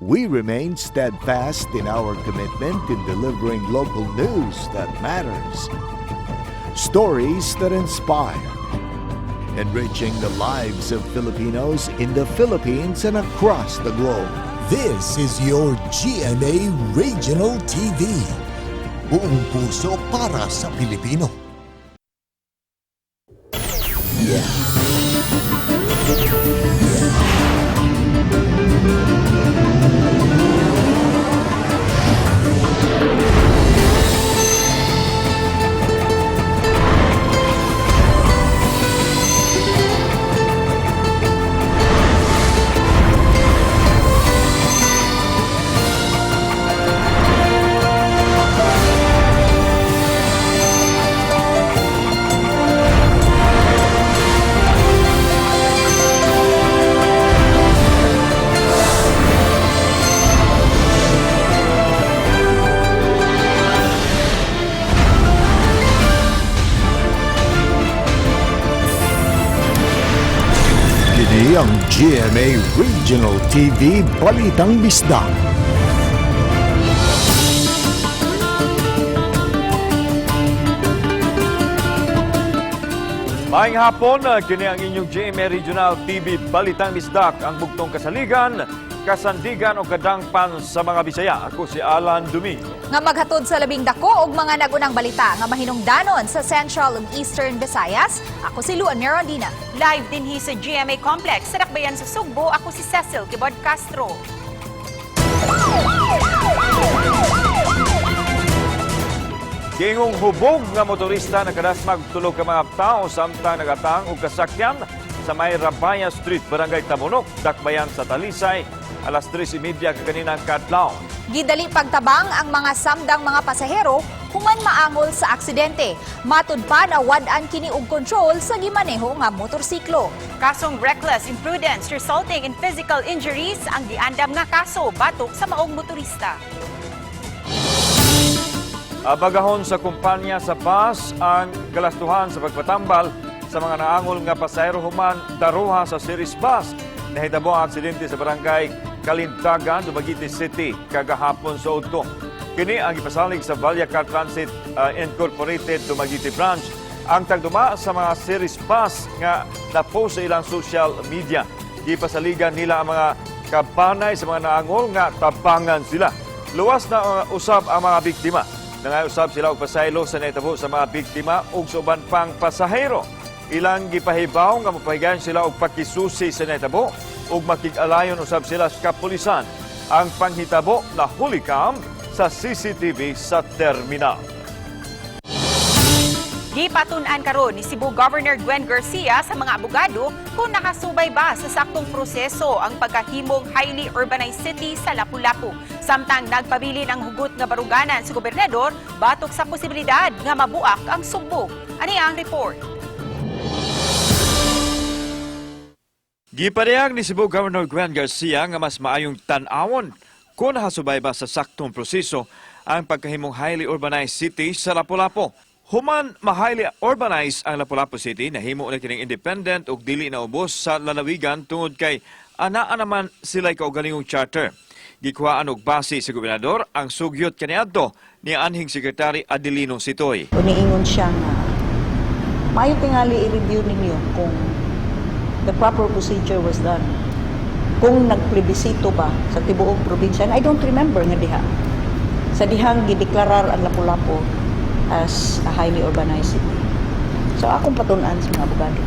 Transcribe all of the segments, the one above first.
we remain steadfast in our commitment in delivering local news that matters. Stories that inspire. Enriching the lives of Filipinos in the Philippines and across the globe. This is your GMA Regional TV. Buong puso para sa Pilipino. Kini ang GMA Regional TV Balitang Bisdak. Maayong hapon, kini ang inyong GMA Regional TV Balitang Bisdak, ang bugtong kasaligan, kasandigan o kadangpan sa mga Bisaya. Ako si Alan Dumi. Nga maghatod sa labing dako og mga nagunang balita nga mahinungdanon sa Central ug Eastern Visayas. Ako si Luan Merondina. Live din sa GMA Complex sa Dakbayan sa Sugbo. Ako si Cecil Kibod Castro. Kingong hubog nga motorista nakadasmag tulog ka mga tao samtang nagatang og kasakyan sa may Rabaya Street, Barangay Tamunok, Dakbayan sa Talisay, alas 3:30 kaganinang kadlaw. Gidali pagtabang ang mga samdang mga pasahero human maangol sa aksidente. Matud pa na wad-an kini og control sa gimaneho nga motorsiklo. Kasong reckless imprudence resulting in physical injuries ang giandam nga kaso batok sa maong motorista. Abagahon sa kumpanya sa bus ang galastuhan sa pagpatambal sa mga naangol nga pasahero human daruha sa series bus. Nahitabo ang aksidente sa barangay Kalintagan, Dumaguete City, kagahapon sa Udto. Kini ang ipasalig sa Valya Car Transit Incorporated Dumaguete Branch. Ang tagduma sa mga series bus nga na-post sa ilang social media. Ipasaligan nila ang mga kabanay sa mga naangol nga tabangan sila. Luwas na usab ang mga biktima. Nangayusab sila og pasaylo sa naitabo sa mga biktima ug sa uban pang pasahero. Ilang gipahibaw nga mapahigayon sila og pakisusi sa naitabo ug makig-alayon usab sila sa kapulisan. Ang panghitabo na hulikam sa CCTV sa terminal. Gipatun-an karon ni Cebu Governor Gwen Garcia sa mga abogado kung nakasubay ba sa saktong proseso ang pagkahimong highly urbanized city sa Lapu-Lapu. Samtang nagpabilin ang hugot nga baruganan sa gobernador batok sa posibilidad nga mabuak ang sugbog. Ani ang report? Gipadayag ni Cebu Governor Gwen Garcia nga mas maayong tan-awon kung nakasubay ba sa saktong proseso ang pagkahimong highly urbanized city sa Lapu-Lapu. Human ma-highly urbanized ang Lapu-Lapu City, nahimo na kining independent ug dili na ubos sa lalawigan tungod kay anaa naman sila'y kaugalingong charter. Gikuhaan og base sa gobernador ang sugyot kaniadto ni anhing Secretary Adelino Sitoy. Uniingon siya nga, maayo tingali i-review ninyo kung the proper procedure was done. Kung nagplebisito ba sa tibuok probinsya, I don't remember nga diha. Sa dihang gideklarar ang Lapu-Lapu as a highly urbanized city. So akong patunan sa mga abogado.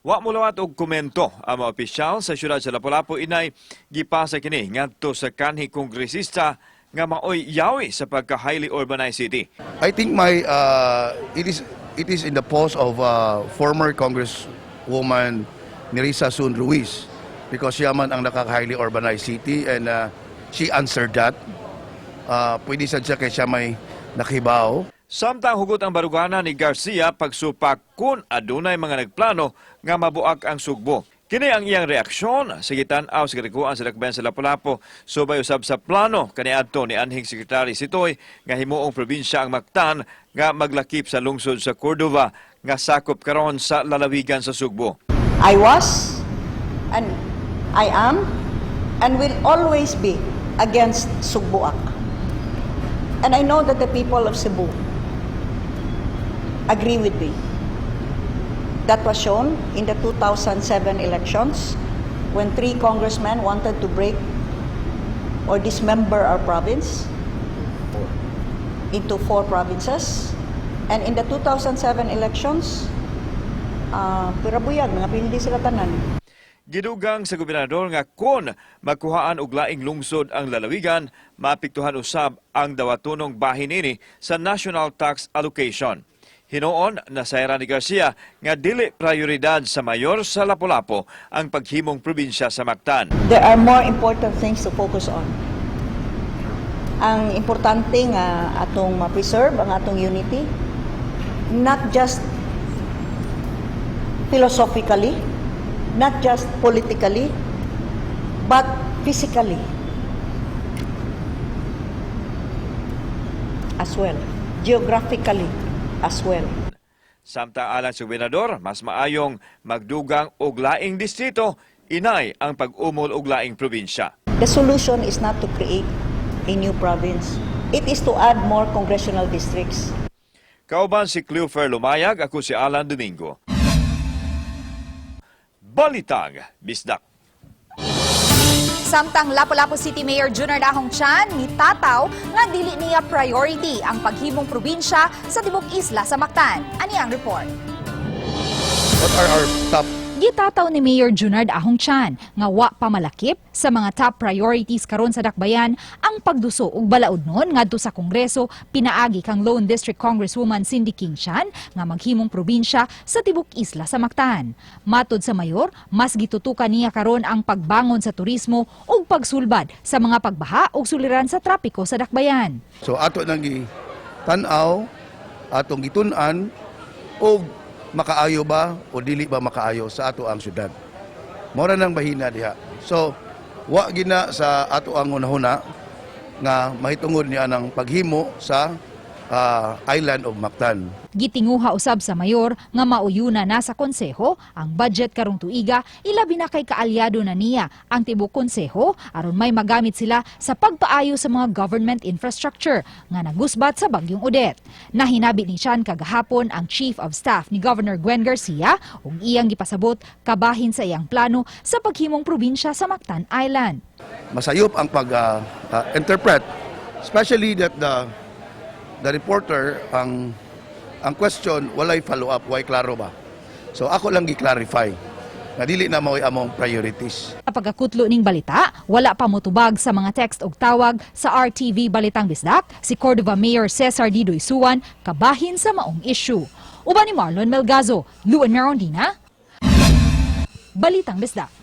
Wa mo lawat og komento ang mga opisyal sa syudad sa Lapu-Lapu inay gipasa kini ngadto sa kanhi kongresista nga maoy yawi sa pagka highly urbanized city. I think it is in the post of former Congresswoman Nerissa Sun Ruiz because siya man ang nakaka-highly urbanized city and she answered that. Pwede siya kay siya may nakibaw. Samtang hugot ang barugana ni Garcia pagsupak kung adunay mga nagplano nga mabuak ang sugbo. Kini ang iyang reaksyon sa gitan-aw sa katiguan sa Dakbayan sa Lapu-Lapu subay usab sa plano kaniadto ni anhing Secretary Sitoy nga himuong probinsya ang Mactan nga maglakip sa lungsod sa Cordova nga sakop karon sa lalawigan sa Sugbo. I was and I am and will always be against Sugbuak. And I know that the people of Cebu agree with me. That was shown in the 2007 elections when 3 congressmen wanted to break or dismember our province into 4 provinces. And in the 2007 elections, pirabuyag, mga pildi sila tanan. Gidugang sa gobernador nga kon magkuhaan og laing lungsod ang lalawigan, mapiktuhan usab ang dawatunong bahin ini sa National Tax Allocation. Hinoon na sayra ni Garcia nga dili prioridad sa mayor sa Lapu-Lapu ang paghimong probinsya sa Mactan. There are more important things to focus on. Ang importante nga atong ma-preserve ang atong unity, not just philosophically, not just politically, but physically as well, geographically as well. Samtang alang sa gobernador, mas maayong magdugang og laing distrito, inay ang pag-umol og laing probinsya. The solution is not to create a new province. It is to add more congressional districts. Kauban si Cleofer Lumayag, ako si Alan Domingo. Balitang Bisdak. Samtang Lapu-Lapu City Mayor Junar Dahong Chan nitataw nga dili niya priority ang paghimong probinsya sa tibok isla sa Mactan. Ani ang report? What are our top? Gitataw ni Mayor Junard Ahong Chan nga wa pamalakip sa mga top priorities karon sa dakbayan ang pagduso og balaudnon ngadto sa Kongreso pinaagi kang Lone District Congresswoman Cindy King Chan nga maghimong probinsya sa tibok isla sa Mactan. Matod sa mayor, mas gitutukan niya karon ang pagbangon sa turismo ug pagsulbad sa mga pagbaha ug suliran sa trapiko sa dakbayan. So ato nang tan-aw, atong gitun-an og makaayo ba o dili ba makaayo sa ato ang syudad. Mora nang bahina diha. So wa gina sa ato ang hunahuna nga mahitungod niya ng paghimo sa island of Mactan. Gitinguha usab sa mayor nga mauyuna na sa konseho ang budget karong tuiga, ilabi na kay kaalyado na niya ang tibok konseho aron may magamit sila sa pagpaayo sa mga government infrastructure nga nagusbat sa bagyong Odette. Nahinabi ni Chan kagahapon ang Chief of Staff ni Governor Gwen Garcia ug iyang gipasabot kabahin sa iyang plano sa paghimong probinsya sa Mactan Island. Masayop ang pag-interpret, especially that the reporter ang question walay follow up, why klaro ba. So ako lang gi-clarify nga dili na mao'y among priorities. Sa pagkakutlo ning balita, wala pa motubag sa mga text og tawag sa RTV Balitang Bisdak si Cordova Mayor Cesar Didoy Suwan kabahin sa maong issue. Uban ni Marlon Melgazo, Luan Merondina, Balitang Bisdak.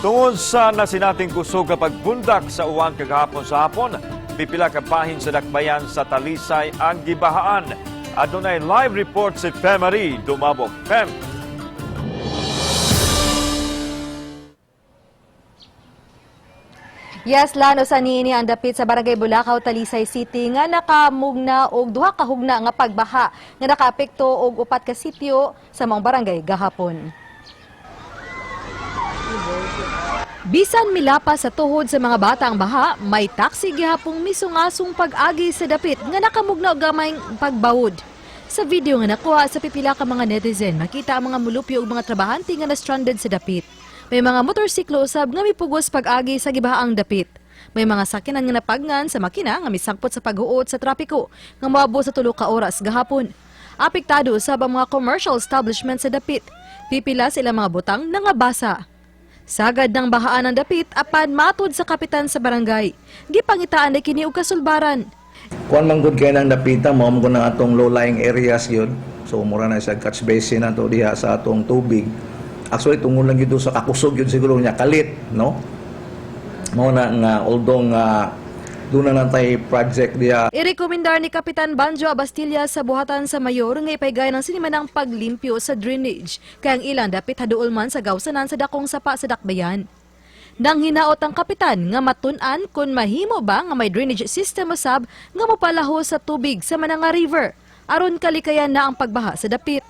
Tungod sa nasinating kusog nga pagbundak sa uwan kagahapon sa hapon, pipila ka bahin sa dakbayan sa Talisay ang gibahaan. Adunay live report si Fem Marie Dumabog. Fem. Yes, Lano, sa niini ang dapit sa Barangay Bulacau, Talisay City nga nakamugna og duha ka hugna nga pagbaha nga nakaapekto og 4 ka sitio sa mga barangay gahapon. Bisan milapa sa tuhod sa mga bata ang baha, may taksi gihapong misungasong pag-agi sa dapit nga nakamugna og gamayng pagbawod. Sa video nga nakuha sa pipila ka mga netizen, makita ang mga mulupyo ug mga trabahante nga na-stranded sa dapit. May mga motorsiklo usab nga mipugos pag-agi sa gibahaang dapit. May mga sakinan nga napagngan sa makina nga misangpot sa paghuot sa trapiko nga moabot sa 3 ka oras gahapon. Apektado usab ang mga commercial establishment sa dapit. Pipila sila mga butang nangabasa. Sagad ng bahaan ng dapit apan matod sa kapitan sa barangay. Gipangitaan na kini og kasulbaran. Kuan man gud kay nang dapita mo mo na atong low-lying areas yun. So mura na sa catch basin nato diha sa atong tubig. Actually tungod lang gyud sa kakusog yun siguro niya kalit, no? Mao na nga although nga doon na nantay project diya. Irekomendar ni Kapitan Banjo Abastilla sa buhatan sa mayor nga ipaygay ng sinimanang paglimpyo sa drainage kaya ang ilang dapit haduol man sa gawsanan sa dakong sapa sa dakbayan. Nang hinaot ang kapitan nga matun-an kung mahimo ba nga may drainage system usab nga mopalaho sa tubig sa Mananga River aron kalikayan na ang pagbaha sa dapit.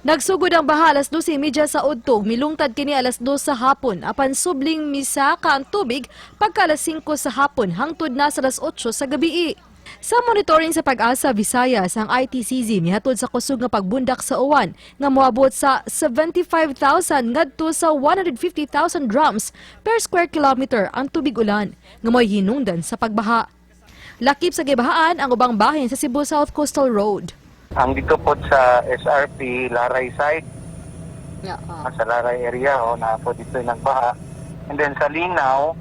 Nagsugod ang baha alas 12:30 sa udtog, milungtad kini alas 2 sa hapon, apan subling misaka ang tubig pagka alas 5 sa hapon hangtod na sa alas 8 sa gabi. Sa monitoring sa Pag-asa Visayas, ang ITCZ mihatod sa kusog nga pagbundak sa uwan nga moabot sa 75,000 ngadto sa 150,000 drums per square kilometer ang tubig ulan nga mo'y hinungdan sa pagbaha. Lakip sa gibahaan ang ubang bahin sa Cebu South Coastal Road. Ang dito po sa SRP, Laray side, sa Laray area, na po dito yung nagbaha. And then sa Linaw,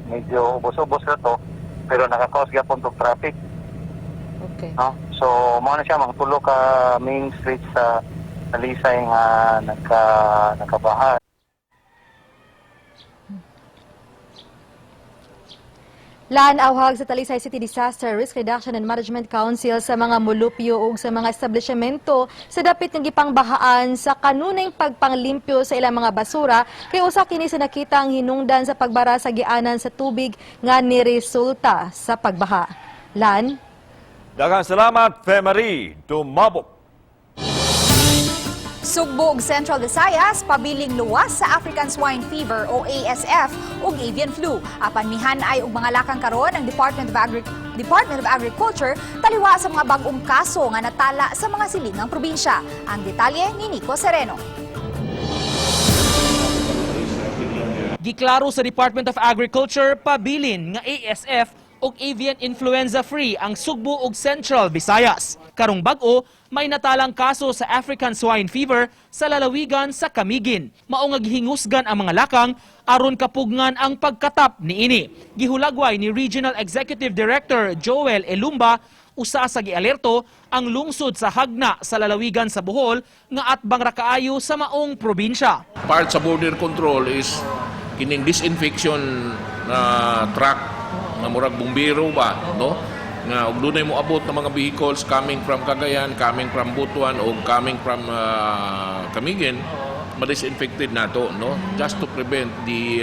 medyo ubos-ubos na to, pero nakakos gyapon tong traffic. Okay. No? So, mo na siya, mga tulo ka main street sa Talisay nga nagkabaha. Lan awhag sa Talisay City Disaster Risk Reduction and Management Council sa mga mulupyo ug sa mga establishmento sa dapit ng gipangbahaan sa kanunay pagpanglimpyo sa ilang mga basura kay usa kini sa nakitang hinungdan sa pagbara sa gianan sa tubig nga niresulta sa pagbaha. Lan, Daghang salamat, Femari Dumabok. Sugbo ug Central Visayas pabiling luwas sa African Swine Fever o ASF ug avian flu. Apan mihan-ay og mga lakang karon ang Department of Agriculture taliwa sa mga bag-ong kaso nga natala sa mga silingang probinsya. Ang detalye ni Nico Sereno. Giklaro sa Department of Agriculture pabilin nga ASF ug avian influenza free ang Sugbo ug Central Visayas. Karong bag-o may natalang kaso sa African swine fever sa lalawigan sa Camiguin. Mao nga gihingusgan ang mga lakang aron kapugngan ang pagkatap niini. Gihulagway ni Regional Executive Director Joel Elumba usa sa gialerto ang lungsod sa Hagna sa lalawigan sa Bohol nga atbang ra kaayo sa maong probinsya. Part sa border control is kining disinfection truck nga murag bumbero ba, no? Nga og dunay mo abot ng mga vehicles coming from Cagayan, coming from Butuan o coming from Camiguin, ma-disinfected nato, no? Just to prevent the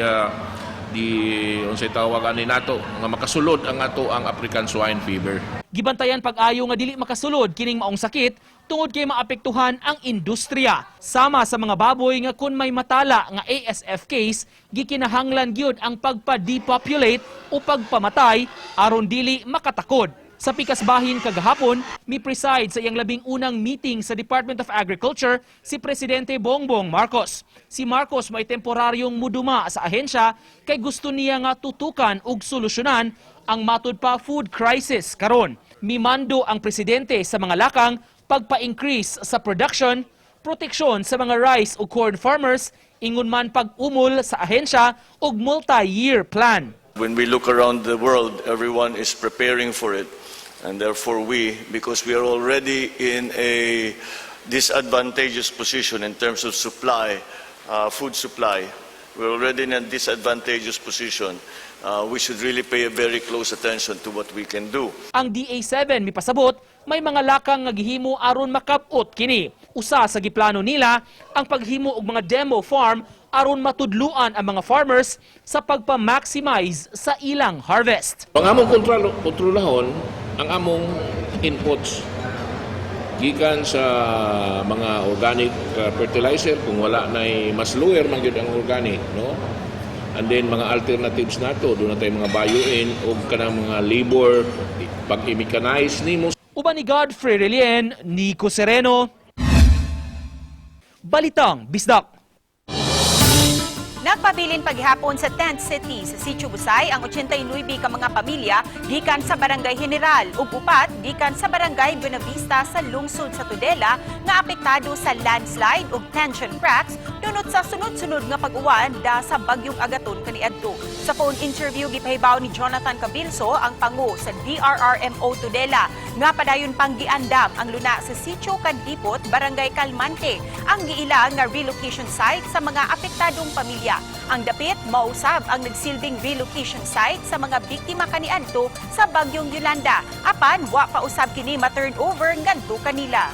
unsay tawag ani nato nga makasulod ang ato ang African swine fever. Gibantayan pag-ayo nga dili makasulod kining maong sakit tungod kay maapektuhan ang industriya. Sama sa mga baboy nga kun may matala nga ASF case, gikinahanglan gyud ang pagpa-depopulate o pagpamatay aron dili makatakod. Sa pikasbahin kagahapon, mi-preside sa iyang labing unang meeting sa Department of Agriculture si Presidente Bongbong Marcos. Si Marcos may temporaryong muduma sa ahensya kay gusto niya nga tutukan ug solusyonan ang matud pa food crisis karon. Mimando ang presidente sa mga lakang pagpa-increase sa production, proteksyon sa mga rice o corn farmers, ingon man pag-umol sa ahensya ug multi-year plan. When we look around the world, everyone is preparing for it. And therefore because we are already in a disadvantageous position in terms of supply, food supply, we're already in a disadvantageous position. We should really pay a very close attention to what we can do. Ang DA7 mipasabot, may mga lakang nga gihimo aron makap-ot kini. Usa sa giplano nila ang paghimo og mga demo farm aron matudluan ang mga farmers sa pagpa-maximize sa ilang harvest. Ang among kontrolahon ang among inputs gikan sa mga organic fertilizer kung wala nay mas lower man gyud ang organic, no? And then mga alternatives nato, doon na tayo mga bio-in o kanang mga labor pag-mechanize nimo. Uban ni Godfrey Relien, Nico Sereno, Balitang Bisdak. Nagpabilin paghapon sa Tent City sa Sitio Busay ang 89 ka mga pamilya gikan sa Barangay General ug upat gikan sa Barangay Buenavista sa lungsod sa Tudela nga apektado sa landslide ug tension cracks dunot sa sunod-sunod nga pag-uwan da sa bagyong Agaton kaniadto. Sa phone interview gipahibaw ni Jonathan Cabilso ang pangu sa DRRMO Tudela nga padayon pang giandam ang luna sa Sitio Kandipot, Barangay Calmante ang giila nga relocation site sa mga apektadong pamilya. Ang dapit, mausab ang nagsilbing relocation site sa mga biktima kaniadto sa bagyong Yolanda. Apan, wa pa usab kini ma-turn over ngadto kanila.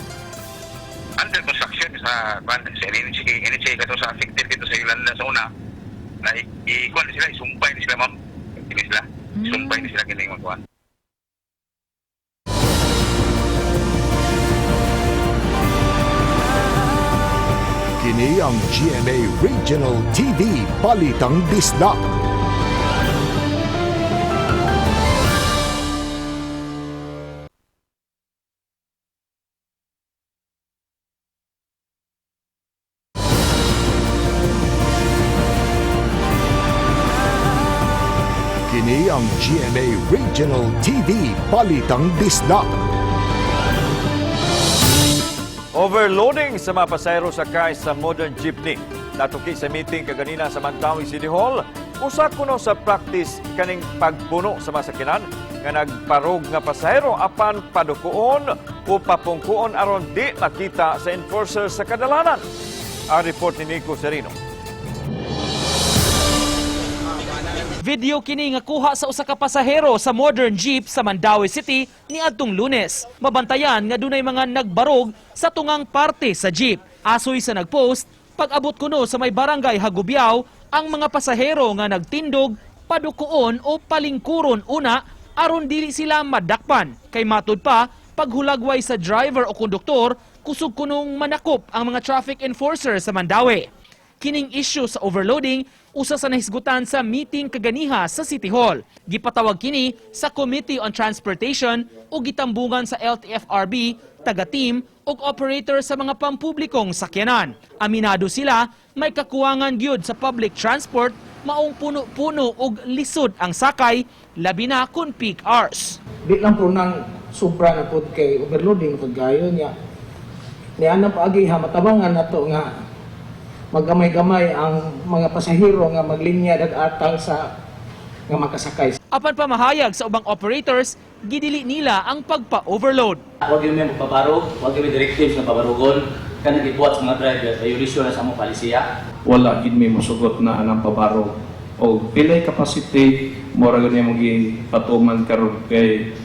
Under construction sa NHA kato sa affected dito sa Yolanda sa una. Na ikuan sila, isumpay ni sila ma'am. Isumpay ni sila kining magkuhan. Kini ang GMA Regional TV Balitang Bisdak. Kini ang GMA Regional TV Balitang Bisdak. Overloading sa mga pasahero sakay sa modern jeepney. Natuki sa meeting kaganina sa Mandawi City Hall, usa kuno sa practice kaning pagpuno sa masakinan nga nagparog nga pasahero apan padukuon o papungkuon aron di makita sa enforcer sa kadalanan. Ang report ni Nico Serino. Video kini nga kuha sa usa ka pasahero sa modern jeep sa Mandawi City niadtong Lunes. Mabantayan nga dunay mga nagbarog sa tungang parte sa jeep. Asoy sa nagpost, pag-abot kuno sa may barangay Hagubiao, ang mga pasahero nga nagtindog, padukuon o palingkuron una aron dili sila madakpan. Kay matud pa, paghulagway sa driver o konduktor, kusog kunong manakop ang mga traffic enforcer sa Mandawi. Kining issue sa overloading, usa sa nahisgutan sa meeting kaganiha sa City Hall. Gipatawag kini sa Committee on Transportation o gitambungan sa LTFRB, taga-team o operator sa mga pampublikong sakyanan. Aminado sila, may kakuwangan gyud sa public transport, maong puno-puno og lisod ang sakay, labi na kun peak hours. Di lang po nang sobra na po kay overloading po gayo niya. Niya na paagi ha, matabangan na to nga magamay-gamay ang mga pasahero nga maglinya dagatang sa nga makasakay. Apan pamahayag sa ubang operators, gidili nila ang pagpa-overload. Huwag yung may magpabarog, huwag yung may directives na pabarugon, kanang ibuhat sa mga driver, violation na sa mga palisiya. Wala gid may mosugot na ang pabarog. O pilay capacity, mora gani mo patuman karon kay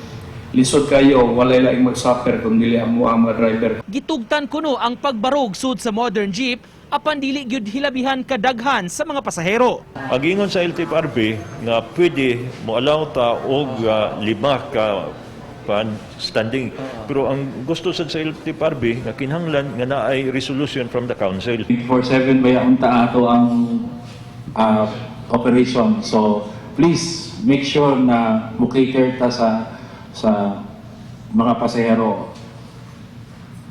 lisod kayo, walay laing mag-suffer kung dili ang mga driver. Gitugtan kuno ang pagbarog sud sa modern jeep, apan dili gyud hilabihan kadaghan sa mga pasahero. Agingon sa LTFRB nga pwede mo allow ta og 5 ka standing, pero ang gusto sa LTFRB nga kinahanglan nga naay resolution from the council. 4/7 baya unta ato ang operation, so please make sure na mo-cater ta sa mga pasahero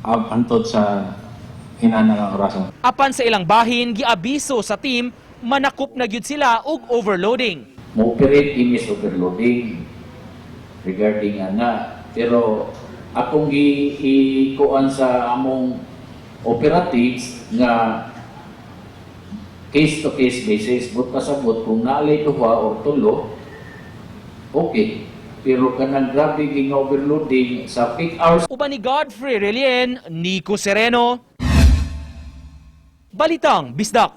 antod sa hinanang orasan. Apan sa ilang bahin, giabiso sa team, manakop na gyud sila og overloading. Mo-operate imis overloading regarding nga. Pero akong ikuan sa among operatives nga case-to-case basis, but pasabot kung naalay duha o tulo, okay. Pero kanang grabe nga overloading sa peak hours. Uban ni Godfrey Relien, Nico Sereno, Balitang Bisdak.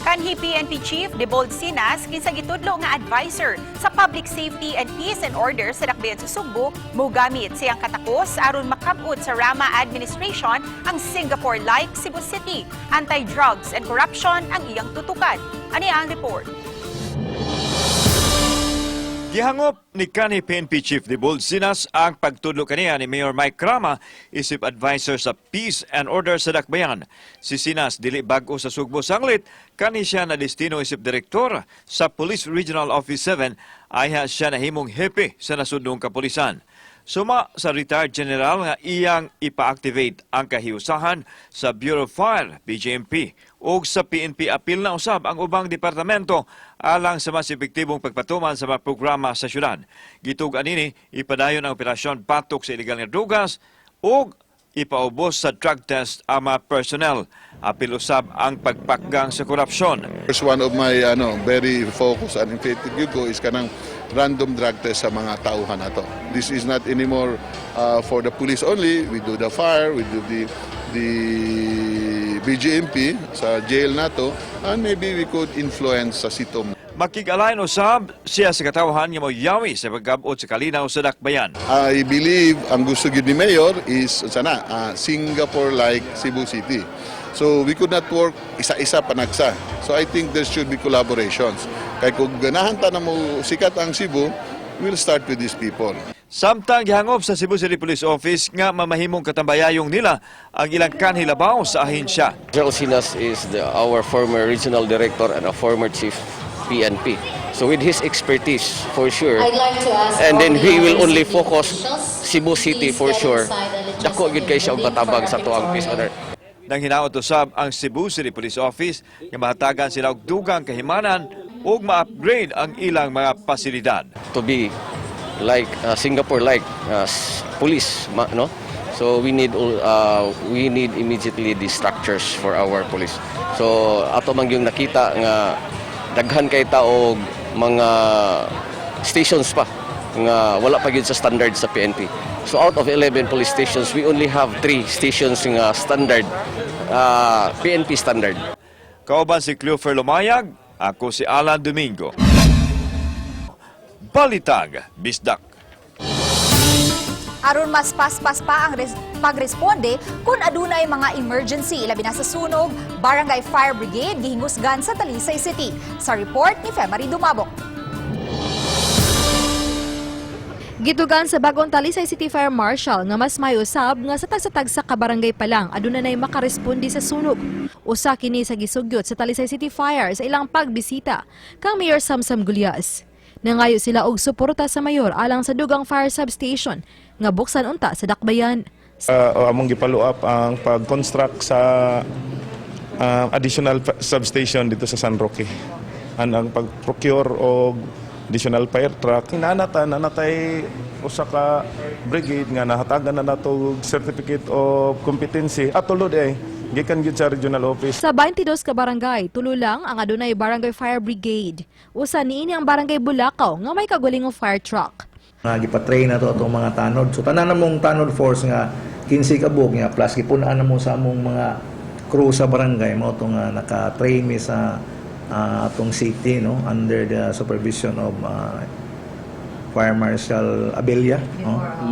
Kanhi PNP Chief Debold Sinas kinsa gitudlo nga advisor sa Public Safety and Peace and Order sa Dakbayan sa Sugbo, mogamit siyang katakos aron makabot sa Rama administration ang Singapore-like Cebu City. Anti-drugs and corruption ang iyang tutukan. Ani ang report. Gihangop ni kanhi PNP Chief Debold Sinas ang pagtudlo kaniya ni Mayor Mike Rama isip advisor sa Peace and Order sa Dakbayan. Si Sinas dili bag-o sa Sugbo sanglit, kanhi siya na destino isip direktor sa Police Regional Office 7, ayha siya nahimong hepe sa nasudnong kapulisan. Suma sa retired general nga iyang ipa-activate ang kahiusahan sa Bureau of Fire, BJMP, o sa PNP apil na usab ang ubang departamento alang sa mas epektibong pagpatuman sa mga programa sa syudad. Gitugan nini, ipadayon ang operasyon patok sa illegal nga drugas o ipaubos sa drug test ang mga personnel. Apil usab ang pagpakgang sa korupsyon. One of my very focused and effective yugo is kanang random drug test sa mga tauhan nato. This is not anymore for the police only. We do the fire, we do the BJMP sa jail nato, and maybe we could influence sa sitom. Makig-alain usab siya sa katawhan nga mo yawi sa pagkabot sa kalinaw sa Dakbayan. I believe ang gusto gyud ni Mayor is Singapore-like Cebu City. So we could not work isa-isa panagsa. So I think there should be collaborations. Kaya kung ganahan ta na mo sikat ang Cebu, we'll start with these people. Samtang gihangop sa Cebu City Police Office nga mamahimong katambayayong nila ang ilang kanhilabaw sa ahensya. General Sinas is our former regional director and a former chief PNP. So with his expertise, for sure, and then he will only focus Cebu City for sure. Dako gyud kay siya og katabang sa tuang peace order. Nang hinaot usab ang Cebu City Police Office nga mahatagan sila og dugang kahimanan ug ma-upgrade ang ilang mga pasilidad. To be like Singapore like police, no? So we need immediately the structures for our police. So ato man yung nakita nga daghan kay taog mga stations pa nga wala pa gyud sa standard sa PNP. So out of 11 police stations, we only have 3 stations nga standard PNP standard. Kauban si Clover Lumayag, ako si Alan Domingo. Balitag, Bisdak. Aron mas paspas pa ang pagresponde kung adunay mga emergency, labi na sa sunog, Barangay Fire Brigade gihingusgan sa Talisay City. Sa report ni Femari Dumabok. Gitugan sa bagong Talisay City Fire Marshal nga mas may usab nga sa tag sa kabarangay pa lang aduna nay makaresponde sa sunog. Usa kini sa gisugyot sa Talisay City Fire sa ilang pagbisita kang Mayor Samsam Gulyas. Nangayo sila og suporta sa mayor alang sa dugang fire substation nga buksan unta sa Dakbayan. Among gipalo up ang pag-construct sa additional substation dito sa San Roque. Ang pag-procure og additional fire truck. Nanatay usa ka brigade nga nahatagan na nato certificate of competency at tulod gikan gyud sa regional office. Sa 22 ka barangay, tulo lang ang adunay Barangay Fire Brigade. Usa niini ang Barangay Bulacau nga may kagulingong fire truck. Gipatrain na to atong mga tanod. So tanan namong tanod force nga 15 ka buok nga plus gipunan namo sa among mga crew sa barangay mao to nga naka-train mi sa atong city, no, under the supervision of Fire Marshal Abella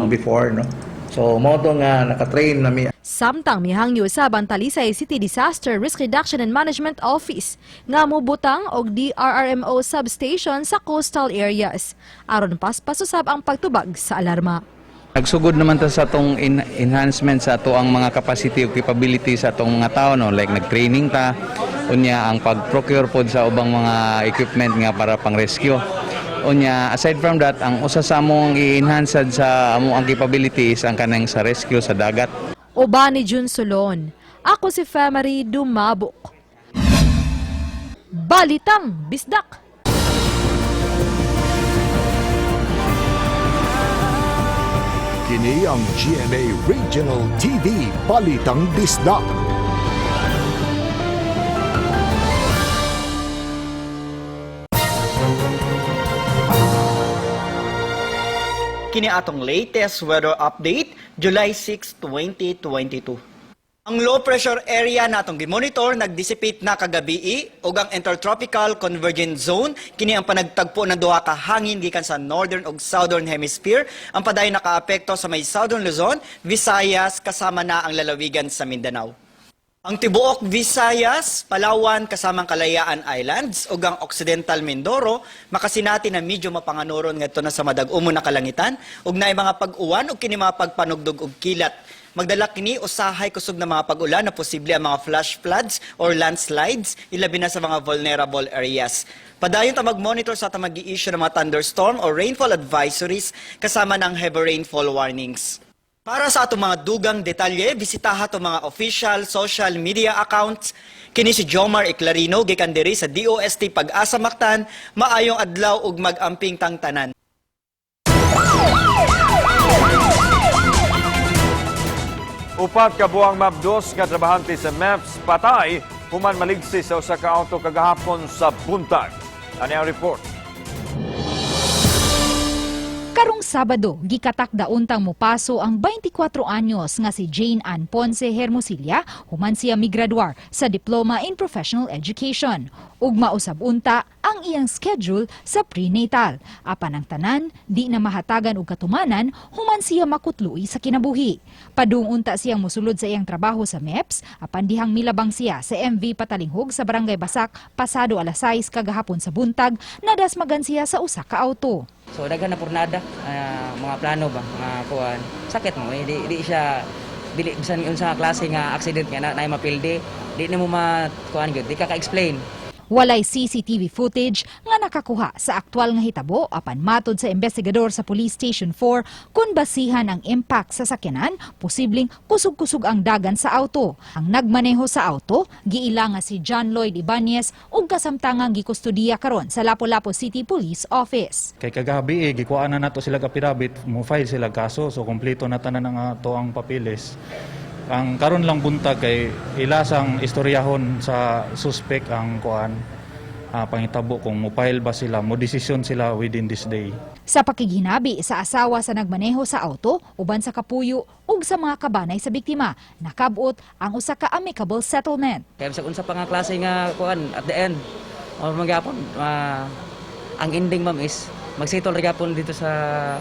before, no. So mo to nga naka-train na mi. Samtang mihangyo sa Talisay City Disaster Risk Reduction and Management Office nga mubutang og DRRMO substation sa coastal areas aron paspasusab ang pagtubag sa alarma. Nagsugod naman ta sa atong enhancement sa ato ang mga capacity o capability sa atong mga tao, no, like nag-training ta unya ang pag-procure pod sa ubang mga equipment nga para pang-rescue. Unya aside from that, ang usa sa among i-enhance sa among capabilities ang kanang sa rescue sa dagat. Uba ni Jun Solon. Ako si Femari Dumabok. Balitang Bisdak. Kini ang GMA Regional TV Balitang Bisdak. Kini atong latest weather update, July 6, 2022. Ang low pressure area na atong gimonitor nag-dissipate na kagabi ug ang intertropical convergent zone kini ang panagtagpo ng duha ka hangin gikan sa northern ug southern hemisphere ang paday nakaapekto sa may southern Luzon, Visayas kasama na ang lalawigan sa Mindanao. Ang tibuok Visayas, Palawan kasamang Kalayaan Islands ug ang Occidental Mindoro makasinati na medyo mapanganuron ngadto na sa madag-umon na kalangitan ug naay mga pag-uwan ug kini mga pagpanugdog ug kilat. Magdala kini usahay kusog na mga pag-ulan na posible ang mga flash floods or landslides ilabi na sa mga vulnerable areas. Padayon ta mag-monitor sa ta mag-i-issue ng mga thunderstorm or rainfall advisories kasama ng heavy rainfall warnings. Para sa atong mga dugang detalye, bisitaha atong mga official social media accounts. Kini si Jomar Eclarino gikan diri sa DOST Pag-asa Mactan, maayong adlaw ug mag-amping tang tanan. Upat ka buwang mabdos nga trabahante sa MEPS patay human maligsi sa usa ka auto kagahapon sa buntag. Ani ang report? Karong Sabado, gikatak untang mupaso ang 24 anyos nga si Jane Ann Ponce Hermosilla, human siya migraduar sa Diploma in Professional Education. Ug mausab unta ang iyang schedule sa prenatal. Apan ang tanan, di na mahatagan og katumanan, human siya makutluoy sa kinabuhi. Padung unta siyang mosulod sa iyang trabaho sa MEPS, apan dihang milabang siya sa MV Patalinghog sa Barangay Basak pasado alas 6 kagahapon sa buntag, nadasmagan siya sa usa ka auto. So daghan na pornada mga plano ba mga kuan. Sakit mo di siya dili bisan unsa klase nga accident nga na mapildi di na mo kuan gyud di ka explain. Walay CCTV footage nga nakakuha sa aktwal nga hitabo apan matod sa investigador sa Police Station 4 kung basihan ang impact sa sakyanan, posibleng kusog-kusog ang dagan sa auto. Ang nagmaneho sa auto, giila nga si John Lloyd Ibanez ug kasamtangang gikustudiya karon sa Lapu-Lapu City Police Office. Kay kagabi gikuhaan na nato sila kapirabit, mo file sila kaso so kompleto na tanan nga ato ang papilis. Ang karon lang buntag kay ilasang istoryahon sa suspect ang kuan pangitabo kung mopile ba sila, mo desisyon sila within this day. Sa pakiginabi sa asawa sa nagmaneho sa auto, uban sa kapuyo ug sa mga kabanay sa biktima, nakabot ang usa ka amicable settlement. Kaya sa unsa pa nga klase nga kuan at the end or magyapon ang ending ma'am is mag-settle gyapon dito sa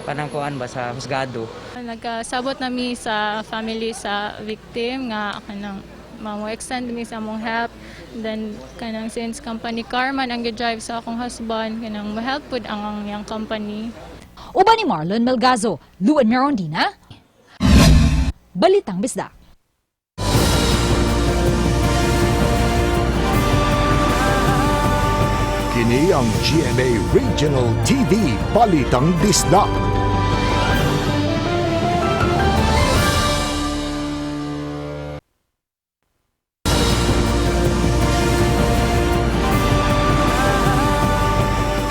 kanang kuan ba sa husgado. Nagkasabot nami sa family sa victim nga kanang mo-extend mi sa among help. Then kanang since company car man ang gi-drive sa akong husband kanang mo-help pud ang yang company. Uban ni Marlon Melgazo, Luan Merondina, Balitang Bisdak. Kini ang GMA Regional TV Balitang Bisdak.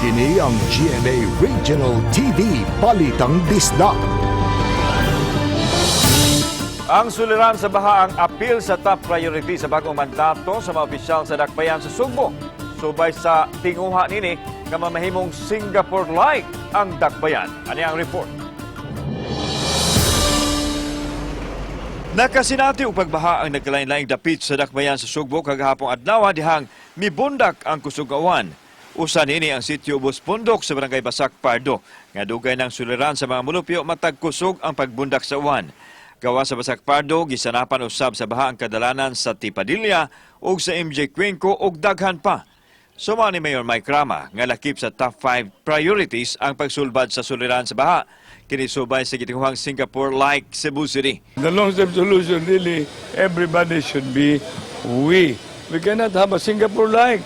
Kini ang GMA Regional TV Balitang Bisdak. Ang suliran sa baha ang appeal sa top priority sa bagong mandato sa mga opisyal sa dakbayan sa Sugbo. Subay sa tinguha nini nga mamahimong Singapore-like ang dakbayan. Ani ang report. Nakasinati og pagbaha ang nagkalain-laing dapit sa dakbayan sa Sugbo kagahapong adlaw dihang mibundak ang kusugawan. Usa nini ang sitio Ubos Pundok sa barangay Basak Pardo nga dugay ng suliran sa mga mulupyo matag kusog ang pagbundak sa uwan. Gawa sa Basak Pardo, gisanapan usab sa baha ang kadalanan sa Tipadilla ug sa MJ Cuenco ug daghan pa. Suma ni Mayor Mike Rama nga lakip sa top 5 priorities ang pagsulbad sa suliran sa baha. Kinisubay sa gitinguhang Singapore-like Cebu City. The long-term solution really, everybody should be we. We cannot have a Singapore-like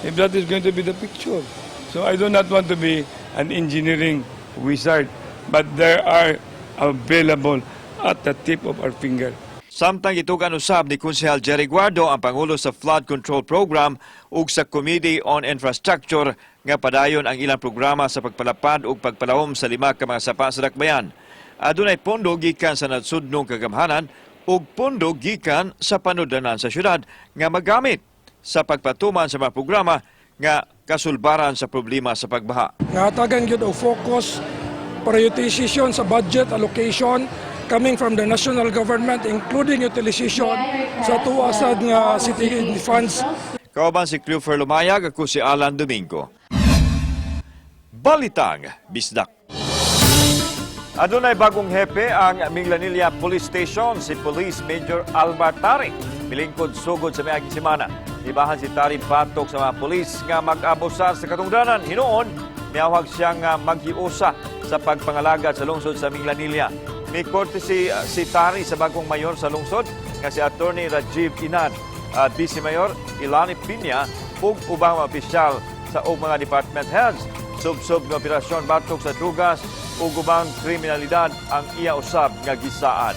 if that is going to be the picture. So I do not want to be an engineering wizard, but there are available at the tip of our finger. Samtang itugan usab ni Konsehal Jerry Guardo ang Pangulo sa Flood Control Program ug sa Committee on Infrastructure nga padayon ang ilang programa sa pagpalapad ug pagpalawom sa 5 ka mga sapa sa dakbayan. Adunay pondo gikan sa nadsudnong kagamhanan ug pondo gikan sa panudanan sa syudad nga magamit sa pagpatuman sa mga programa nga kasulbaran sa problema sa pagbaha. Natagan gyud og focus prioritization sa budget allocation coming from the national government, including utilization sa tuwasad nga city funds. Kauban si Clifford Lumayag, ako si Alan Domingo. Balitang Bisdak. Adunay bagong hepe ang Minglanilla Police Station, si Police Major Alba Tari. Milingkod sugod sa miaging semana. Ibahan si Tari patok sa mga polis nga mag-abusar sa katungdanan. Hinoon, miyawag siyang maghiusa sa pagpangalagad sa lungsod sa Minglanilla. May korte si Tari sa bagong mayor sa lungsod nga si Attorney Rajiv Inad at Vice Mayor Ilani Piña ug ubang mga opisyal sa mga department heads. Sub-sub ng operasyon batok sa drugas ug ubang kriminalidad ang iya usab nga gisaan.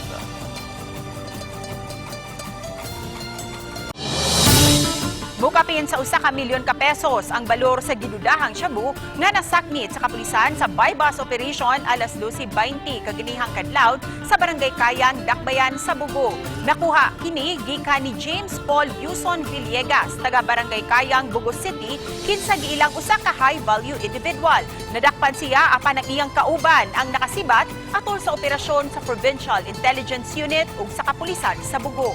Bukapin sa 1 milyon ka pesos ang balor sa gidudahang shabu nga nasakmit sa kapulisan sa bypass operation alas 12:20 kaginihang kadlaw sa barangay Kayang, Dakbayan sa Bugo. Nakuha kini gikan ni James Paul Yuson Villegas, taga barangay Kayang, Bugo City, kinsa giilang usa ka high-value individual. Nadakpan siya apan ang iyang kauban ang nakasibat atol sa operasyon sa Provincial Intelligence Unit ug sa kapulisan sa Bugo.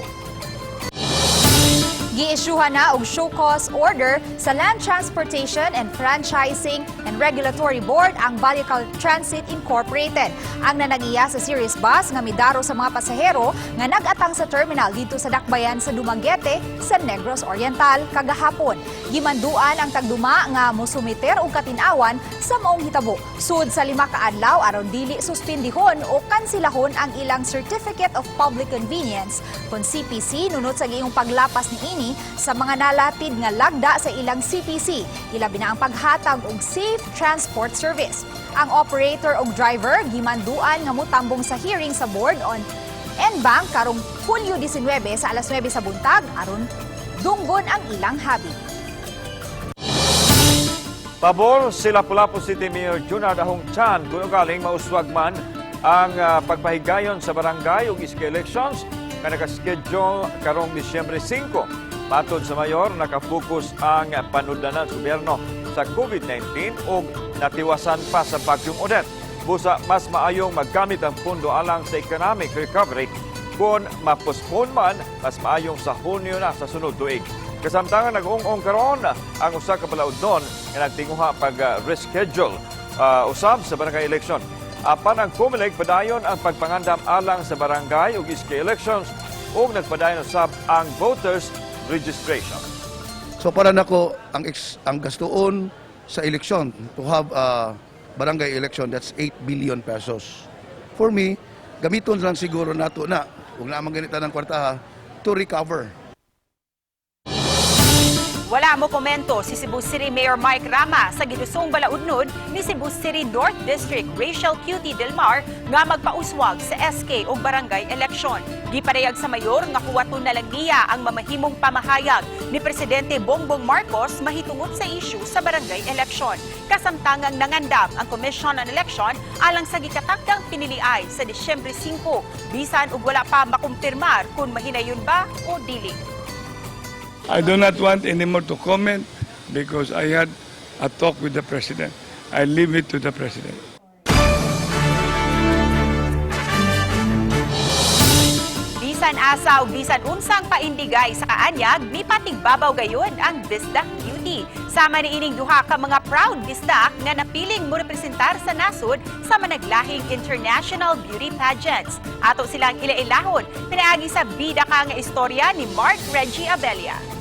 Giisyuhan na og show cause order sa Land Transportation and Franchising and Regulatory Board ang Balical Transit Incorporated. Ang nanag-iya sa series bus nga midaro sa mga pasahero nga nag-atang sa terminal dito sa Dakbayan sa Dumaguete sa Negros Oriental kagahapon. Gimanduan ang tagduma nga mosumiter og katinawan sa maong hitabo. Sud sa 5 ka adlaw aron dili suspendihon o kansilahon ang ilang Certificate of Public Convenience kon CPC nunot sa giyong paglapas ni ini sa mga nalatid nga lagda sa ilang CPC, ilabi na ang paghatag og safe transport service. Ang operator og driver gimanduan nga motambong sa hearing sa board on NBank karong Hulyo 19 sa alas 9 sa buntag aron dunggon ang ilang habi. Pabor si Lapu-Lapu City Mayor Junard Ahong Chan kung galing mauswag man ang pagpahigayon sa barangay ug iska elections nga nakaschedule karong Disyembre 5. Matod sa mayor, nakapokus ang panudlanan sa gobyerno sa COVID-19 ug natiwasan pa sa Bagyong Odette. Busa, mas maayong maggamit ang pundo alang sa economic recovery kung mapospone man, mas maayong sa Hunyo na sa sunod tuig. Kasamtangan nag-ung-ung karon ang usa ka balaudnon nga nagtinguha pag-reschedule usab sa barangay election. Apan ang COMELEC padayon ang pagpangandam alang sa barangay ug iska elections ug nagpadayon usab ang voters registration. So para nako ang gastuon sa eleksyon to have a barangay election, that's 8 billion pesos. For me, gamiton lang siguro nato na kung naman ganita ng kwartaha to recover. Wala mo komento si Cebu City Mayor Mike Rama sa gidusong balaudnod ni Cebu City North District Rachel Cutie Delmar nga magpauswag sa SK o barangay election. Giparehag sa mayor nga kuwaton na lang niya ang mamahimong pamahayag ni Presidente Bongbong Marcos mahitungod sa issue sa barangay election. Kasamtangang nangandam ang Commission on Election alang sa gikatakdang piniliay sa Disyembre 5 bisan ug wala pa makumpirmar kung mahinayon ba o dili. I do not want anymore to comment because I had a talk with the President. I leave it to the President. Bisan asa ug bisan unsang paindigay sa kaanyag, mipatigbabaw gayon ang Bisdak Beauty. Sama ni ining duha ka mga proud bisdak nga napiling mo representar sa nasod sa managlahing international beauty pageants. Ato silang ilailahon, pinaagi sa bida ka nga istorya ni Mark Reggie Abella.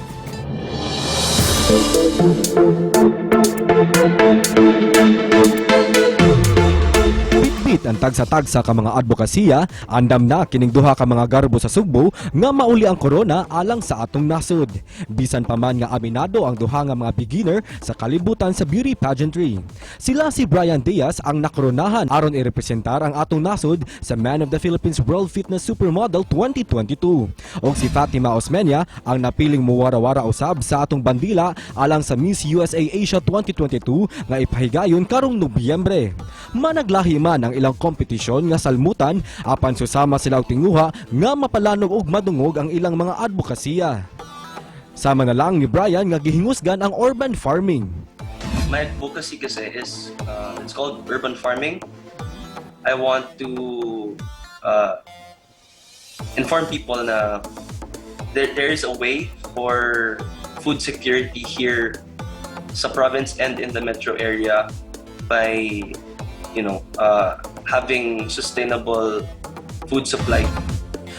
Bitbit ang tagsa-tagsa ka mga advokasya, andam na kining duha ka mga garbo sa Sugbo nga mauli ang korona alang sa atong nasod. Bisan pa man nga aminado ang duha nga mga beginner sa kalibutan sa beauty pageantry. Sila si Brian Diaz ang nakoronahan aron irepresentar ang atong nasod sa Man of the Philippines World Fitness Supermodel 2022. O si Fatima Osmeña ang napiling muwara-wara usab sa atong bandila alang sa Miss USA Asia 2022 nga ipahigayon karong Nobyembre. Managlahi man ang ilang kompetisyon nga salmutan apan susama sila og tinguha nga mapalanog og madungog ang ilang mga advokasya. Sama na lang ni Brian nga gihingusgan ang urban farming. My advocacy kasi is it's called urban farming. I want to inform people na there is a way for food security here sa province and in the metro area by having sustainable food supply.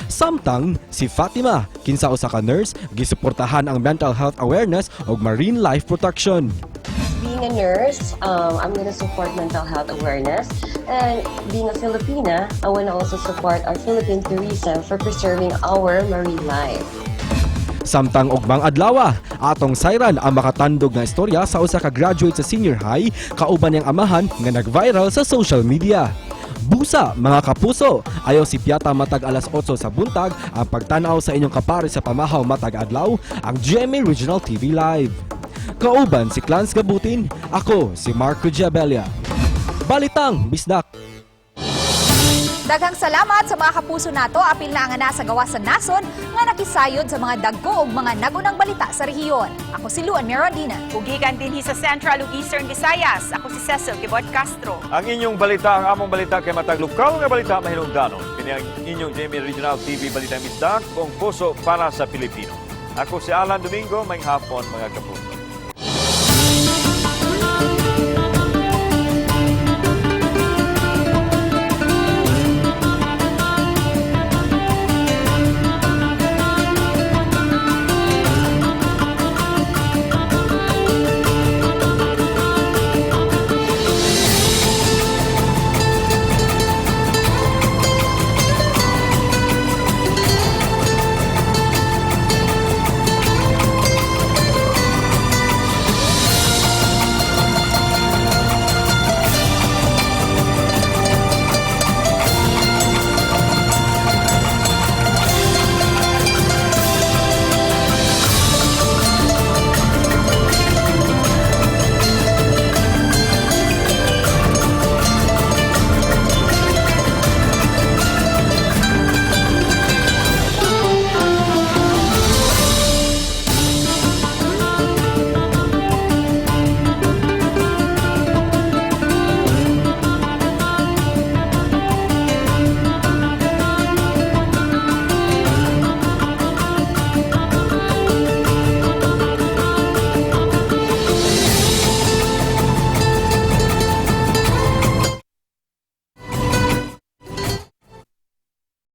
Samtang si Fatima kinsa usa ka nurse gisuportahan ang mental health awareness ug marine life protection. Being a nurse, I'm going to support mental health awareness, and being a Filipina, I want to also support our Philippine tourism for preserving our marine life. Samtang ugmang adlaw, atong sayran ang makatandog nga istorya sa usa ka graduate sa senior high kauban niyang amahan nga nag-viral sa social media. Busa, mga kapuso, ayaw si Piata matag alas 8 sa buntag ang pagtanaw sa inyong kapare sa pamahaw matag adlaw ang GMA Regional TV Live. Kauban si Clans Gabutin, ako si Marco Giabella. Balitang Bisdak. Daghang salamat sa mga kapuso nato apil na nga nasa gawa sa nason nga nakisayod sa mga dagko ug mga nagunang balita sa rehiyon. Ako si Luan Mirandina. Ugikan dinhi sa Central ug Eastern Visayas. Ako si Cecil Kibot Castro. Ang inyong balita, ang among balita kay matag lokal nga balita mahinungdanon. Kini ang inyong GMA Regional TV Balita Bisdak, buong puso para sa Pilipino. Ako si Alan Domingo, may hapon mga kapuso.